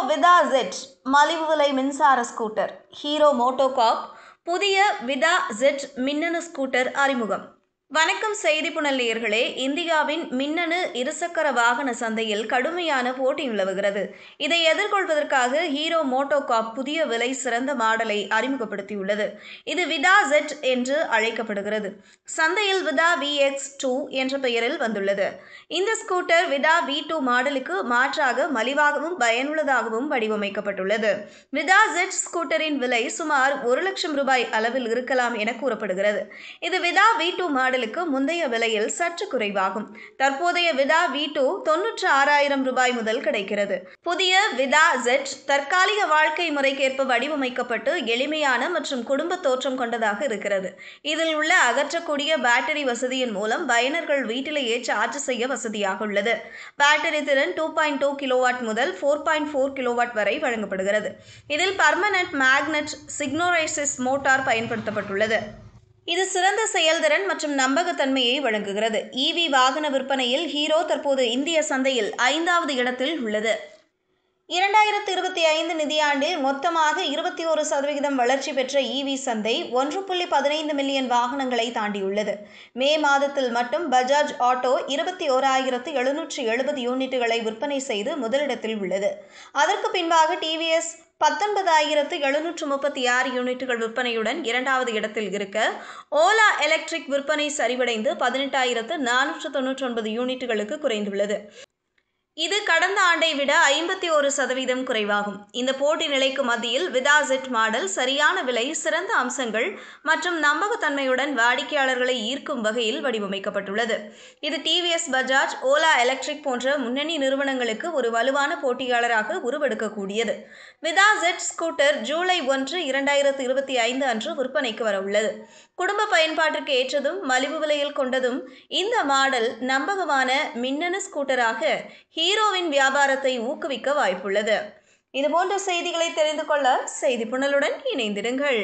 விடா ஜெட் மலிவு விலை மின்சார ஸ்கூட்டர். ஹீரோ மோட்டோகார்ப் புதிய விடா ஜெட் மின்னணு ஸ்கூட்டர் அறிமுகம். வணக்கம் செய்தி புனல் நேயர்களே. இந்தியாவின் மின்னணு இருசக்கர வாகன சந்தையில் கடுமையான போட்டி நிலவுகிறது. இதை எதிர்கொள்வதற்காக ஹீரோ மோட்டோகார்ப் புதிய விலை சிறந்த மாடலை அறிமுகப்படுத்தியுள்ளது. இது விடா ஜெட் என்று அழைக்கப்படுகிறது. சந்தையில் விடா VX2 என்ற பெயரில் வந்துள்ளது. இந்த ஸ்கூட்டர் விடா V2 மாடலுக்கு மாற்றாக மலிவாகவும் பயனுள்ளதாகவும் வடிவமைக்கப்பட்டுள்ளது. விடா ஜெட் ஸ்கூட்டரின் விலை சுமார் 1 லட்சம் ரூபாய் அளவில் இருக்கலாம் என கூறப்படுகிறது. இது விடா V2 மாடலுக்கு முந்தைய விலையில் சற்று குறைவாகும். தற்போதைய விடா V2 96,000 ரூபாய் முதல் கிடைக்கிறது. புதிய விடா ஜெட் தற்காலிக வாழ்க்கை முறைக்கேற்ப வடிவமைக்கப்பட்டு எளிமையான மற்றும் குடும்ப தோற்றம் கொண்டதாக இருக்கிறது. இதில் உள்ள அகற்றக்கூடிய பேட்டரி வசதியின் மூலம் பயனர்கள் வீட்டிலேயே சார்ஜ் செய்ய வசதியாக உள்ளது. பேட்டரி திறன் 2.2 கிலோவாட் முதல் 4.4 கிலோவாட் வரை வழங்கப்படுகிறது. இதில் பர்மனன்ட் மேக்னெட் சிக்னோரைசிஸ் மோட்டார் பயன்படுத்தப்பட்டுள்ளது. இது சிறந்த செயல்திறன் மற்றும் நம்பகத்தன்மையை வழங்குகிறது. EV வாகன விற்பனையில் ஹீரோ தற்போது இந்திய சந்தையில் 5வது இடத்தில் உள்ளது. 2025 நிதியாண்டில் மொத்தமாக 21% வளர்ச்சி பெற்ற EV சந்தை 1.15 மில்லியன் வாகனங்களை தாண்டியுள்ளது. மே மாதத்தில் மட்டும் பஜாஜ் ஆட்டோ 21,770 யூனிட்டுகளை விற்பனை செய்து முதலிடத்தில் உள்ளது. அதற்கு பின்பாக TVS 19,736 யூனிட்டுகள் விற்பனையுடன் 2வது இடத்தில் இருக்க, ஓலா எலக்ட்ரிக் விற்பனை சரிவடைந்து 18,499 யூனிட்டுகளுக்கு குறைந்துள்ளது. இது கடந்த ஆண்டை விட 51% குறைவாகும். இந்த போட்டி நிலைக்கு மத்தியில் விடா ஜெட் மாடல் சரியான விலை, சிறந்த அம்சங்கள் மற்றும் நம்பகத்தன்மையுடன் வாடிக்கையாளர்களை ஈர்க்கும் வகையில் வடிவமைக்கப்பட்டுள்ளது. இது TVS, பஜாஜ், ஓலா எலக்ட்ரிக் போன்ற முன்னணி நிறுவனங்களுக்கு ஒரு வலுவான போட்டியாளராக உருவெடுக்கக்கூடியது. விடா ஜெட் ஸ்கூட்டர் ஜூலை 1, 2025 அன்று விற்பனைக்கு வர உள்ளது. குடும்ப பயன்பாட்டிற்கு ஏற்றதும் மலிவு விலையில் கொண்டதும் இந்த மாடல் நம்பகமான மின்னணு ஸ்கூட்டராக ஹீரோவின் வியாபாரத்தை ஊக்குவிக்க வாய்ப்புள்ளது. இதுபோன்ற செய்திகளை தெரிந்து கொள்ள செய்தி புனலுடன் இணைந்திருங்கள்.